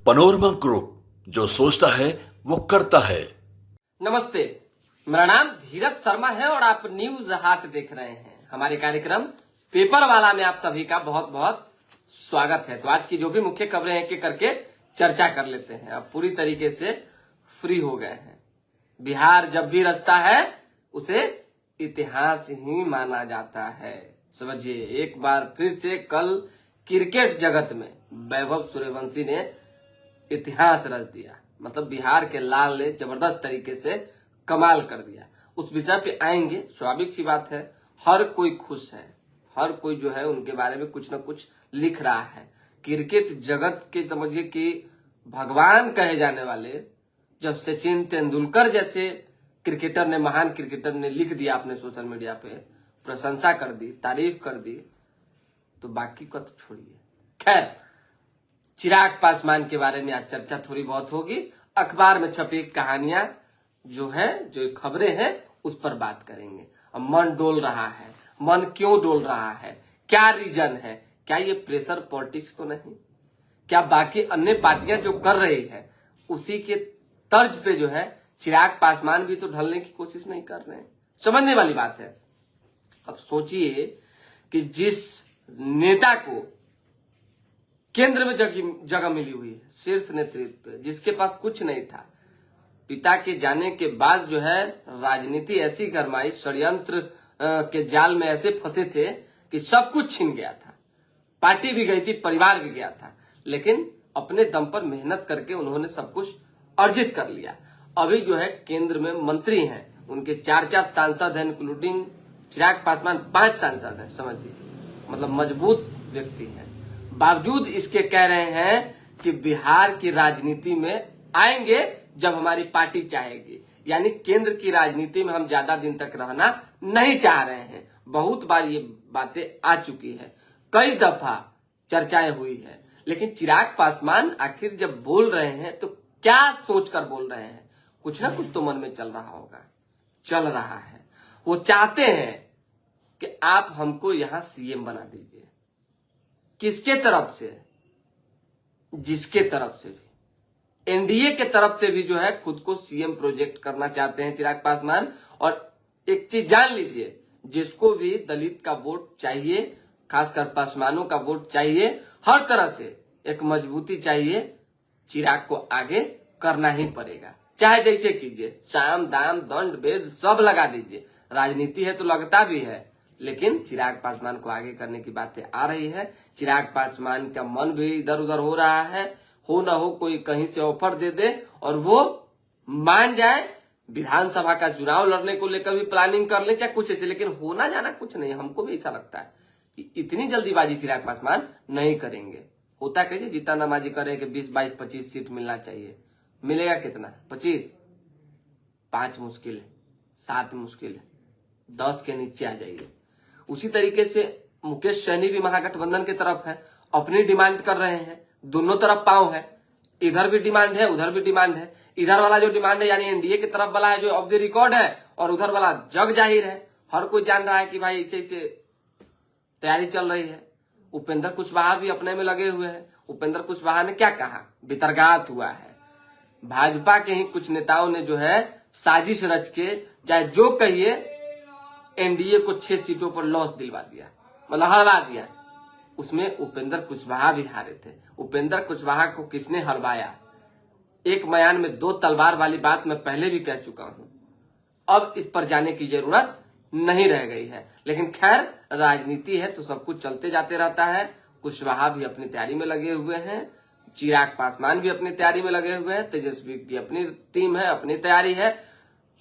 Panorama group, जो सोचता है वो करता है। नमस्ते, मेरा नाम धीरज शर्मा है और आप न्यूज हाट देख रहे हैं। हमारे कार्यक्रम पेपर वाला में आप सभी का बहुत बहुत स्वागत है। तो आज की जो भी मुख्य खबरें हैं एक करके चर्चा कर लेते हैं। अब पूरी तरीके से फ्री हो गए हैं। बिहार जब भी रचता है उसे इतिहास ही माना जाता है। समझिए, एक बार फिर से कल क्रिकेट जगत में वैभव सूर्यवंशी ने इतिहास रच दिया। मतलब बिहार के लाल ने जबरदस्त तरीके से कमाल कर दिया। उस विषय पे आएंगे। स्वाभाविक सी बात है, हर कोई खुश है, हर कोई जो है उनके बारे में कुछ न कुछ लिख रहा है। क्रिकेट जगत के समझिए कि भगवान कहे जाने वाले जब सचिन तेंदुलकर जैसे क्रिकेटर ने, महान क्रिकेटर ने लिख दिया अपने सोशल मीडिया पे, प्रशंसा कर दी, तारीफ कर दी, तो बाकी को तो छोड़िए। खैर, चिराग पासवान के बारे में आज चर्चा थोड़ी बहुत होगी। अखबार में छपी कहानियां जो है, जो खबरें हैं, उस पर बात करेंगे। अब मन डोल रहा है, मन क्यों डोल रहा है, क्या रीजन है? क्या ये प्रेशर पॉलिटिक्स तो नहीं? क्या बाकी अन्य पार्टियां जो कर रही है उसी के तर्ज पे जो है चिराग पासवान भी तो ढलने की कोशिश नहीं कर रहे हैं? समझने वाली बात है। अब सोचिए कि जिस नेता को केंद्र में जगह मिली हुई है, शीर्ष नेतृत्व, जिसके पास कुछ नहीं था, पिता के जाने के बाद जो है राजनीति ऐसी गरमाई, षड्यंत्र के जाल में ऐसे फंसे थे कि सब कुछ छिन गया था। पार्टी भी गई थी, परिवार भी गया था, लेकिन अपने दम पर मेहनत करके उन्होंने सब कुछ अर्जित कर लिया। अभी जो है केंद्र में मंत्री हैं, उनके 4 सांसद हैं, इंक्लूडिंग चिराग पासवान 5 सांसद हैं। समझिए, मतलब मजबूत व्यक्ति हैं। बावजूद इसके कह रहे हैं कि बिहार की राजनीति में आएंगे जब हमारी पार्टी चाहेगी। यानी केंद्र की राजनीति में हम ज्यादा दिन तक रहना नहीं चाह रहे हैं। बहुत बार ये बातें आ चुकी है, कई दफा चर्चाएं हुई है। लेकिन चिराग पासवान आखिर जब बोल रहे हैं तो क्या सोचकर बोल रहे हैं? कुछ ना कुछ तो मन में चल रहा होगा, चल रहा है। वो चाहते हैं कि आप हमको यहां सीएम बना दीजिए। किसके तरफ से? जिसके तरफ से भी, एनडीए के तरफ से भी जो है खुद को सीएम प्रोजेक्ट करना चाहते हैं चिराग पासवान। और एक चीज जान लीजिए, जिसको भी दलित का वोट चाहिए, खासकर पासवानों का वोट चाहिए, हर तरह से एक मजबूती चाहिए, चिराग को आगे करना ही पड़ेगा। चाहे जैसे कीजिए, साम दाम दंड भेद सब लगा दीजिए, राजनीति है तो लगता भी है। लेकिन चिराग पासवान को आगे करने की बातें आ रही है। चिराग पासवान का मन भी इधर उधर हो रहा है। हो ना हो कोई कहीं से ऑफर दे दे और वो मान जाए, विधानसभा का चुनाव लड़ने को लेकर भी प्लानिंग कर ले, चाहे कुछ ऐसे। लेकिन होना जाना कुछ नहीं। हमको भी ऐसा लगता है कि इतनी जल्दीबाजी चिराग पासवान नहीं करेंगे। होता कैसे, जितना नमाजी करे कि 20, 22, 25 सीट मिलना चाहिए। मिलेगा कितना? 25? 5 मुश्किल है, 7 मुश्किल है, 10 के नीचे आ जाइए। उसी तरीके से मुकेश सहनी भी महागठबंधन की तरफ है, अपनी डिमांड कर रहे हैं। दोनों तरफ पांव है, इधर भी डिमांड है, उधर भी डिमांड है। इधर वाला जो डिमांड है यानी एनडीए की तरफ वाला है, जो ऑफ द रिकॉर्ड है, और उधर वाला जग जाहिर है। हर कोई जान रहा है कि भाई इसे तैयारी चल रही है। उपेंद्र कुशवाहा भी अपने में लगे हुए हैं। उपेंद्र कुशवाहा ने क्या कहा? बितरगात हुआ है। भाजपा के ही कुछ नेताओं ने जो है साजिश रच के, चाहे जो कहिए, एनडीए को 6 सीटों पर लॉस दिलवा दिया, मतलब हरवा दिया। उसमें उपेंद्र कुशवाहा भी हारे थे। उपेंद्र कुशवाहा को किसने हरवाया? एक बयान में 2 तलवार वाली बात मैं पहले भी कह चुका हूं। अब इस पर जाने की जरूरत नहीं रह गई है। लेकिन खैर, राजनीति है तो सब कुछ चलते जाते रहता है। कुशवाहा भी अपनी तैयारी में लगे हुए हैं, चिराग पासवान भी अपनी तैयारी में लगे हुए हैं, तेजस्वी की अपनी टीम है, अपनी तैयारी है।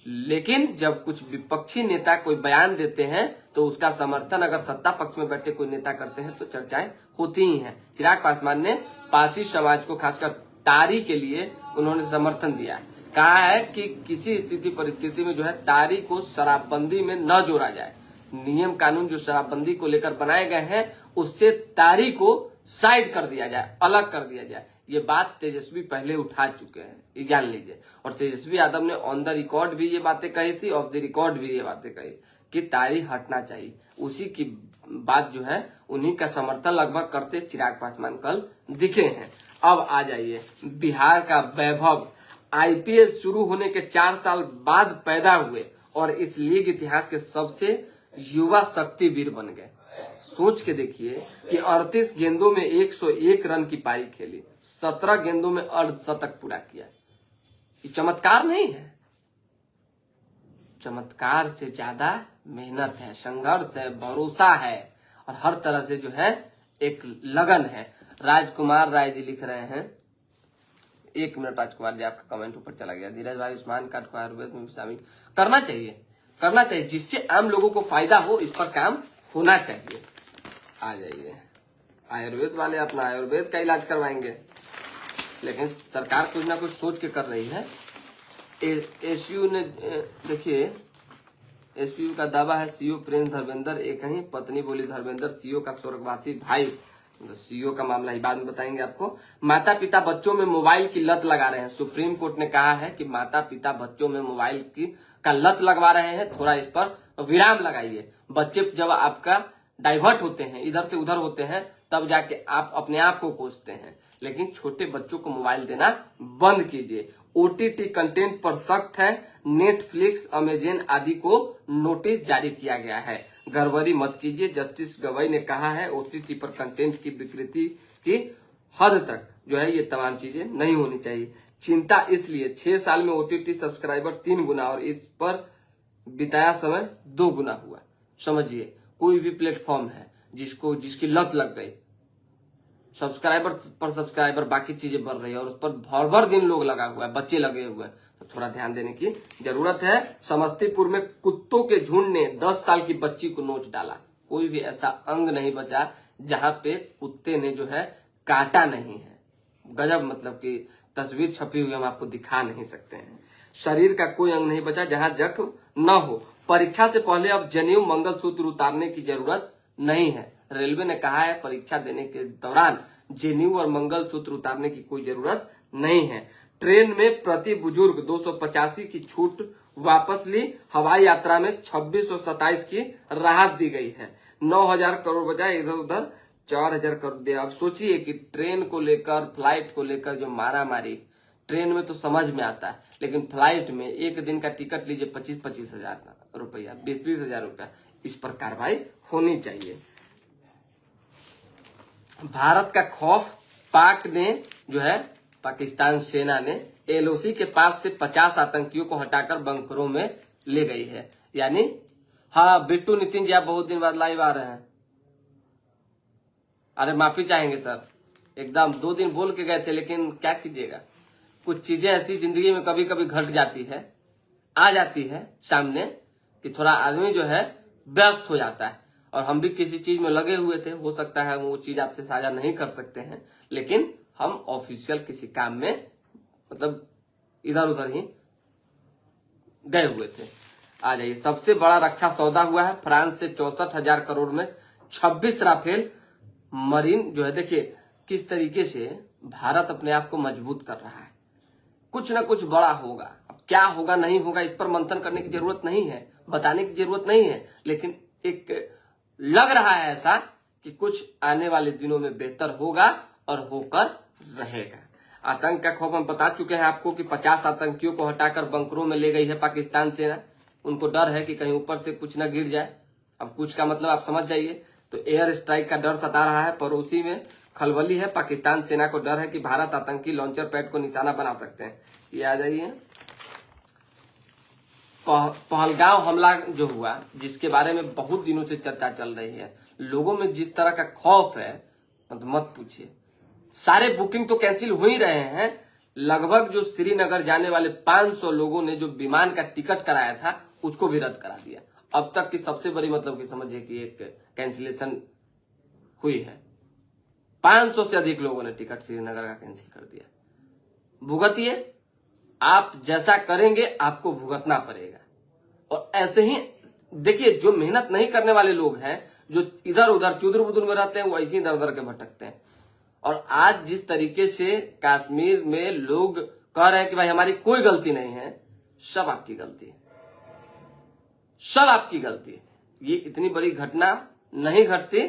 लेकिन जब कुछ विपक्षी नेता कोई बयान देते हैं तो उसका समर्थन अगर सत्ता पक्ष में बैठे कोई नेता करते हैं तो चर्चाएं होती ही हैं। चिराग पासवान ने पारसी समाज को, खासकर तारी के लिए उन्होंने समर्थन दिया है। कहा है कि किसी स्थिति परिस्थिति में जो है तारी को शराबबंदी में न जोड़ा जाए। नियम कानून जो शराबबंदी को लेकर बनाए गए हैं उससे तारी को साइड कर दिया जाए, अलग कर दिया जाए। ये बात तेजस्वी पहले उठा चुके हैं, ये जान लीजिए। और तेजस्वी यादव ने ऑन द रिकॉर्ड भी ये बातें कही थी, ऑफ द रिकॉर्ड भी ये बातें कही कि तारी हटना चाहिए। उसी की बात जो है, उन्हीं का समर्थन लगभग करते चिराग पासवान कल दिखे हैं। अब आ जाइए, बिहार का वैभव आईपीएल शुरू होने के 4 साल बाद पैदा हुए और इस लीग इतिहास के सबसे युवा शक्तिवीर बन गए। सोच के देखिए कि 38 गेंदों में 101 रन की पारी खेली, 17 गेंदों में अर्धशतक पूरा किया। ये चमत्कार नहीं है? चमत्कार से ज्यादा मेहनत है, संघर्ष है, भरोसा है और हर तरह से जो है एक लगन है। राजकुमार राय जी लिख रहे हैं, 1 मिनट राजकुमार जी, आपका कमेंट ऊपर चला गया। धीरज भाई, उस्मान कार्ड को आयुर्वेद में भी शामिल करना चाहिए जिससे आम लोगों को फायदा हो, इस पर काम होना चाहिए। आ जाइए, आयुर्वेद वाले अपना आयुर्वेद का इलाज करवाएंगे, लेकिन सरकार कुछ ना कुछ सोच के कर रही है। एसयू ने देखिए, एसयू का दावा है सीओ प्रिंस धर्मेंद्र एक ही पत्नी बोली धर्मेंद्र सीओ का स्वर्गवासी भाई। सीओ का मामला ही बाद में बताएंगे आपको। माता पिता बच्चों में मोबाइल की लत लगा रहे हैं। सुप्रीम कोर्ट ने कहा है कि माता पिता बच्चों में मोबाइल का लत लगवा रहे हैं, थोड़ा इस पर विराम लगाइए। बच्चे जब आपका डाइवर्ट होते हैं, इधर से उधर होते हैं, तब जाके आप अपने आप को कोसते हैं, लेकिन छोटे बच्चों को मोबाइल देना बंद कीजिए। ओटीटी कंटेंट पर सख्त है, नेटफ्लिक्स, अमेजन आदि को नोटिस जारी किया गया है, गड़बड़ी मत कीजिए। जस्टिस गवई ने कहा है ओटीटी पर कंटेंट की विकृति की हद तक जो है ये तमाम चीजें नहीं होनी चाहिए। चिंता इसलिए 6 साल में ओटीटी सब्सक्राइबर 3 गुना और इस पर बिताया समय 2 गुना हुआ। समझिए, कोई भी प्लेटफॉर्म है जिसकी लत लग गई, सब्सक्राइबर पर सब्सक्राइबर, बाकी चीजें बढ़ रही है और उस पर भर दिन लोग लगा हुआ है, बच्चे लगे हुए हैं, तो थोड़ा ध्यान देने की जरूरत है। समस्तीपुर में कुत्तों के झुंड ने 10 साल की बच्ची को नोच डाला। कोई भी ऐसा अंग नहीं बचा जहां पे कुत्ते ने जो है काटा नहीं है। गजब, मतलब कि तस्वीर छपी हुई हम आपको दिखा नहीं सकते हैं। शरीर का कोई अंग नहीं बचा जहां जख्म न हो। परीक्षा से पहले अब जनेऊ मंगलसूत्र उतारने की जरूरत नहीं है। रेलवे ने कहा है परीक्षा देने के दौरान जनेऊ और मंगलसूत्र उतारने की कोई जरूरत नहीं है। ट्रेन में प्रति बुजुर्ग 285 की छूट वापस ली। हवाई यात्रा में 2627 की राहत दी गई है। 9000 करोड़ बजाय इधर उधर 4000 करोड़ दिया। अब सोचिए कि ट्रेन को लेकर, फ्लाइट को लेकर जो मारामारी, ट्रेन में तो समझ में आता है, लेकिन फ्लाइट में एक दिन का टिकट लीजिए 25-25 हजार रुपया, 20-20 हजार रुपया, इस पर कार्रवाई होनी चाहिए। भारत का खौफ पाक ने जो है, पाकिस्तान सेना ने एलओसी के पास से 50 आतंकियों को हटाकर बंकरों में ले गई है। यानी हाँ, बिट्टू नितिन जी आप बहुत दिन बाद लाइव आ रहे हैं। अरे माफी चाहेंगे सर, एकदम 2 दिन बोल के गए थे, लेकिन क्या कीजिएगा, कुछ चीजें ऐसी जिंदगी में कभी कभी घट जाती है, आ जाती है सामने, कि थोड़ा आदमी जो है व्यस्त हो जाता है। और हम भी किसी चीज में लगे हुए थे, हो सकता है वो चीज आपसे साझा नहीं कर सकते हैं, लेकिन हम ऑफिशियल किसी काम में मतलब इधर उधर ही गए हुए थे। आ जाइए, सबसे बड़ा रक्षा सौदा हुआ है फ्रांस से 64,000 करोड़ में 26 राफेल मरीन जो है। देखिए किस तरीके से भारत अपने आप को मजबूत कर रहा है। कुछ ना कुछ बड़ा होगा, अब क्या होगा नहीं होगा इस पर मंथन करने की जरूरत नहीं है, बताने की जरूरत नहीं है, लेकिन एक लग रहा है ऐसा कि कुछ आने वाले दिनों में बेहतर होगा और होकर रहेगा। आतंक का खौफ हम बता चुके हैं आपको कि 50 आतंकियों को हटाकर बंकरों में ले गई है पाकिस्तान सेना। उनको डर है कि कहीं ऊपर से कुछ न गिर जाए। अब कुछ का मतलब आप समझ जाइए। तो एयर स्ट्राइक का डर सता रहा है, पड़ोसी में खलबली है। पाकिस्तान सेना को डर है कि भारत आतंकी लॉन्चर पैड को निशाना बना सकते हैं। ये आ जाइए, पहलगांव हमला जो हुआ, जिसके बारे में बहुत दिनों से चर्चा चल रही है, लोगों में जिस तरह का खौफ है मत पूछिए। सारे बुकिंग तो कैंसिल हो ही रहे हैं। लगभग जो श्रीनगर जाने वाले 500 लोगों ने जो विमान का टिकट कराया था उसको भी रद्द करा दिया। अब तक की सबसे बड़ी मतलब कि समझिए कि एक कैंसिलेशन हुई है। 500 से अधिक लोगों ने टिकट श्रीनगर का कैंसिल कर दिया। भुगतिए, आप जैसा करेंगे आपको भुगतना पड़ेगा। और ऐसे ही देखिए, जो मेहनत नहीं करने वाले लोग हैं, जो इधर उधर चुदर बुदुर में रहते हैं, वो ऐसे इधर उधर के भटकते हैं। और आज जिस तरीके से कश्मीर में लोग कह रहे हैं कि भाई हमारी कोई गलती नहीं है, सब आपकी गलती है, सब आपकी गलती है। ये इतनी बड़ी घटना नहीं घटती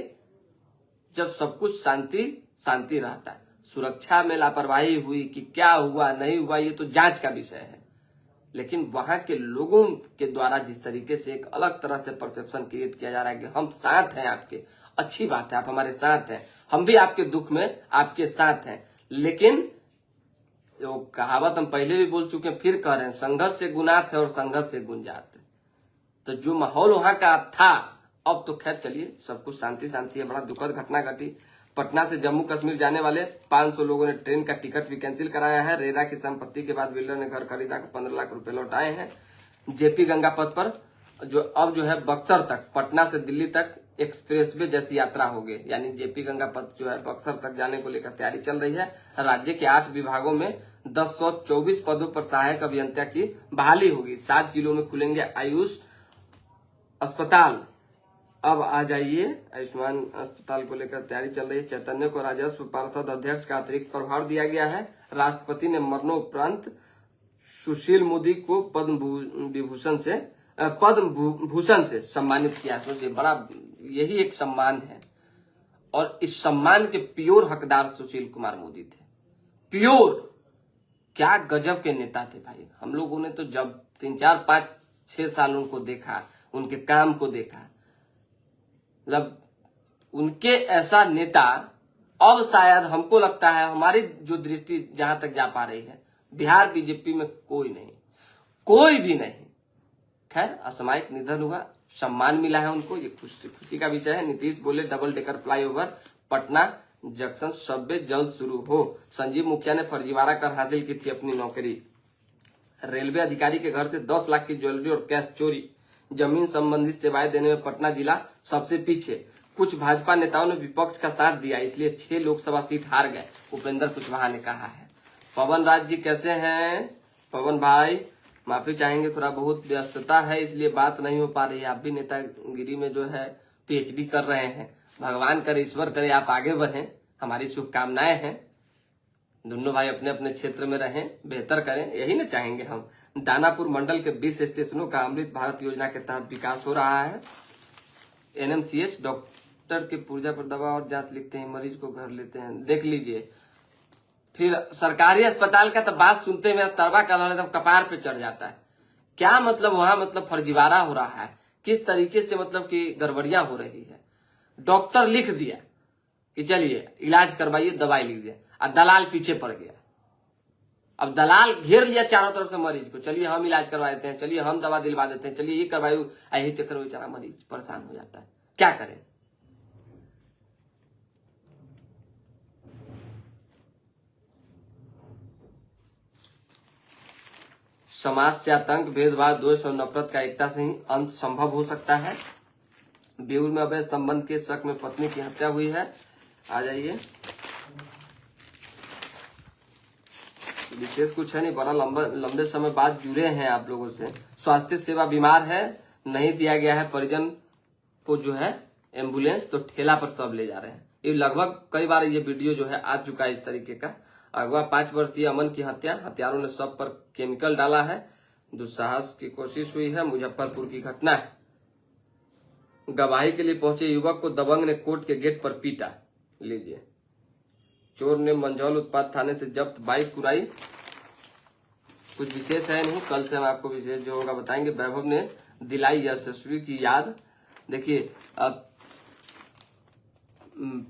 जब सब कुछ शांति शांति रहता है। सुरक्षा में लापरवाही हुई कि क्या हुआ नहीं हुआ, ये तो जांच का विषय है। लेकिन वहां के लोगों के द्वारा जिस तरीके से एक अलग तरह से परसेप्शन क्रिएट किया जा रहा है कि हम साथ हैं आपके, अच्छी बात है, आप हमारे साथ हैं, हम भी आपके दुख में आपके साथ हैं। लेकिन जो कहावत हम पहले भी बोल चुके हैं, फिर कह रहे हैं, संघर्ष से गुनात है और संघर्ष से गुंजात है। तो जो माहौल वहां का था, अब तो खैर चलिए सब कुछ शांति शांति है। बड़ा दुखद घटना घटी। पटना से जम्मू कश्मीर जाने वाले 500 लोगों ने ट्रेन का टिकट भी कैंसिल कराया है। रेरा की संपत्ति के बाद बिल्डर ने घर खरीदा, 15 लाख रुपए लौटाए हैं। जेपी गंगा पथ पर जो है बक्सर तक, पटना से दिल्ली तक एक्सप्रेसवे जैसी यात्रा होगी। यानी जेपी गंगा पथ जो है बक्सर तक जाने को लेकर तैयारी चल रही है। राज्य के 8 विभागों में 1024 पदों पर सहायक अभियंता की बहाली होगी। 7 जिलों में खुलेंगे आयुष अस्पताल। अब आ जाइए, आयुष्मान अस्पताल को लेकर तैयारी चल रही है। चैतन्य को राजस्व पार्षद अध्यक्ष का अतिरिक्त प्रभार दिया गया है। राष्ट्रपति ने मरणोपरांत सुशील मोदी को पद्म भूषण से सम्मानित किया। सोचिए, बड़ा यही एक सम्मान है, और इस सम्मान के प्योर हकदार सुशील कुमार मोदी थे। प्योर, क्या गजब के नेता थे भाई। हम लोगों ने तो जब 3, 4, 5, 6 साल उनको देखा, उनके काम को देखा, मतलब उनके ऐसा नेता अब शायद हमको लगता है, हमारी जो दृष्टि जहां तक जा पा रही है, बिहार बीजेपी में कोई नहीं, कोई भी नहीं। खैर, असामयिक निधन हुआ, सम्मान मिला है उनको, ये खुशी का विषय है। नीतीश बोले double decker flyover Patna junction Subway जल्द शुरू हो। संजीव मुखिया ने फर्जीवाड़ा कर हासिल की थी अपनी नौकरी। रेलवे अधिकारी के घर से 10 लाख की ज्वेलरी और कैश चोरी। जमीन संबंधित सेवाएं देने में पटना जिला सबसे पीछे। कुछ भाजपा नेताओं ने विपक्ष का साथ दिया, इसलिए 6 लोकसभा सीट हार गए, उपेंद्र कुशवाहा ने कहा है। पवन राज जी कैसे हैं? पवन भाई माफी चाहेंगे, थोड़ा बहुत व्यस्तता है इसलिए बात नहीं हो पा रही है। आप भी नेतागिरी में जो है पीएचडी कर रहे हैं। भगवान करे, ईश्वर करे आप आगे बढ़ें, हमारी शुभकामनाएं हैं। दोनों भाई अपने अपने क्षेत्र में रहें, बेहतर करें, यही ना चाहेंगे हम। दानापुर मंडल के 20 स्टेशनों का अमृत भारत योजना के तहत विकास हो रहा है। एनएमसीएच डॉक्टर के पुर्जा पर दवा और जांच लिखते हैं, मरीज को घर लेते हैं। देख लीजिए, फिर सरकारी अस्पताल का तो बात सुनते मेरा तरवा कलर एकदम कपार पे चढ़ जाता है। क्या मतलब वहां मतलब फर्जीवाड़ा हो रहा है, किस तरीके से मतलब कि गड़बड़ियां हो रही है। डॉक्टर लिख दिया कि चलिए इलाज करवाइए, दवाई लिख दिया, और दलाल पीछे पड़ गया। अब दलाल घेर लिया चारों तरफ से मरीज को, चलिए हम इलाज करवा देते हैं, चलिए हम दवा दिलवा देते हैं, चलिए ये करवाइए। यही चक्कर में बेचारा मरीज परेशान हो जाता है। क्या करें? समाज से आतंक, भेदभाव, द्वेष और नफरत का एकता से ही अंत संभव हो सकता है। बेउर में अवैध संबंध के शक में पत्नी की हत्या हुई है। आ जाइए, विशेष कुछ है नहीं, बड़ा लंबे समय बाद जुड़े हैं आप लोगों से। स्वास्थ्य सेवा बीमार है, नहीं दिया गया है परिजन को जो है एम्बुलेंस, तो ठेला पर सब ले जा रहे हैं। ये लगभग कई बार ये वीडियो जो है आ चुका है इस तरीके का। अगवा 5 वर्षीय अमन की हत्या, हत्यारों ने सब पर केमिकल डाला है। दुस्साहस की कोशिश हुई है। मुजफ्फरपुर की घटना है। गवाही के लिए पहुंचे युवक को दबंग ने कोर्ट के गेट पर पीटा। लीजिए, चोर ने मंझौल उत्पाद थाने से जब्त बाइक कुराई। कुछ विशेष है नहीं, कल से हम आपको विशेष जो होगा बताएंगे। वैभव ने दिलाई यशस्वी की याद। देखिए, अब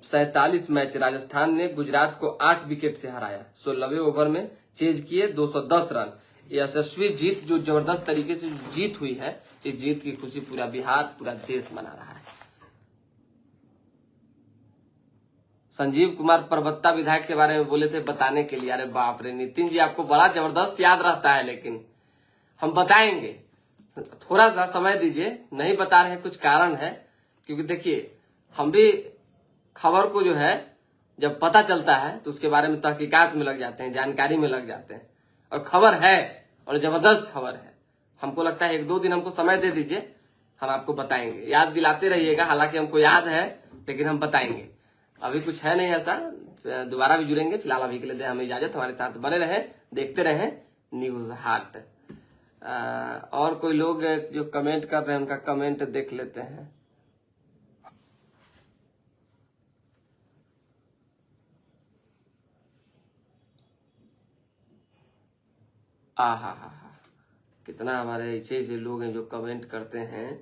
47 मैच राजस्थान ने गुजरात को 8 विकेट से हराया। 16वें ओवर में चेज किए 210 रन। यशस्वी जीत, जो जबरदस्त तरीके से जीत हुई है, इस जीत की खुशी पूरा बिहार, पूरा देश मना रहा है। संजीव कुमार परबत्ता विधायक के बारे में बोले थे बताने के लिए। अरे बाप रे नितिन जी, आपको बड़ा जबरदस्त याद रहता है, लेकिन हम बताएंगे, थोड़ा सा समय दीजिए। नहीं बता रहे, कुछ कारण है, क्योंकि देखिए हम भी खबर को जो है जब पता चलता है तो उसके बारे में तहकीकात में लग जाते हैं, जानकारी में लग जाते हैं, और खबर है और जबरदस्त खबर है। हमको लगता है 1-2 दिन हमको समय दे दीजिए, हम आपको बताएंगे। याद दिलाते रहिएगा, हालांकि हमको याद है लेकिन हम बताएंगे। अभी कुछ है नहीं ऐसा, दोबारा भी जुड़ेंगे। फिलहाल अभी के लिए हमें इजाजत, हमारे साथ बने रहें, देखते रहें न्यूज हाट। और कोई लोग जो कमेंट कर रहे हैं उनका कमेंट देख लेते हैं। हा, कितना हमारे ऐसे ऐसे लोग हैं जो कमेंट करते हैं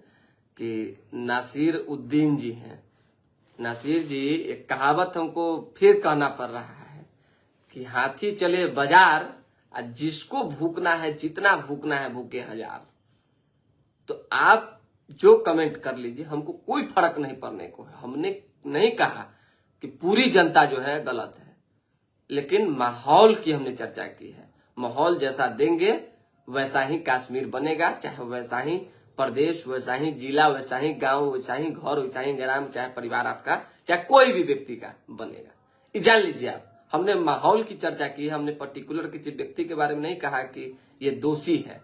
कि नासिर उद्दीन जी हैं। नासिर जी, एक कहावत हमको फिर कहना पड़ रहा है कि हाथी चले बाजार और जिसको भूकना है, जितना भूकना है भूखे हजार। तो आप जो कमेंट कर लीजिए, हमको कोई फर्क नहीं पड़ने को है। हमने नहीं कहा कि पूरी जनता जो है गलत है, लेकिन माहौल की हमने चर्चा की है। माहौल जैसा देंगे वैसा ही कश्मीर बनेगा, चाहे वैसा ही प्रदेश, वैसा ही जिला, वैसा ही गांव, वैसा ही घर, वैसा ही ग्राम, चाहे परिवार आपका, चाहे कोई भी व्यक्ति का बनेगा। ये जान लीजिए आप। हमने माहौल की चर्चा की है, हमने पर्टिकुलर किसी व्यक्ति के बारे में नहीं कहा कि ये दोषी है,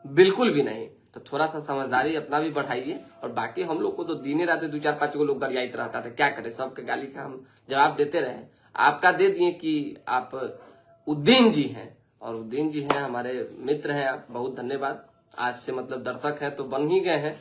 बिल्कुल भी नहीं। तो थोड़ा सा समझदारी अपना भी बढ़ाइए। और बाकी हम लोग को तो दिने रात 2-4-5 लोग गरियाइत रहता था, क्या करें, सबके गाली का हम जवाब देते रहे। आपका दे दिए कि आप उद्दीन जी हैं, और उद्दीन जी हैं हमारे मित्र हैं, आप बहुत धन्यवाद। आज से मतलब दर्शक हैं तो बन ही गए हैं।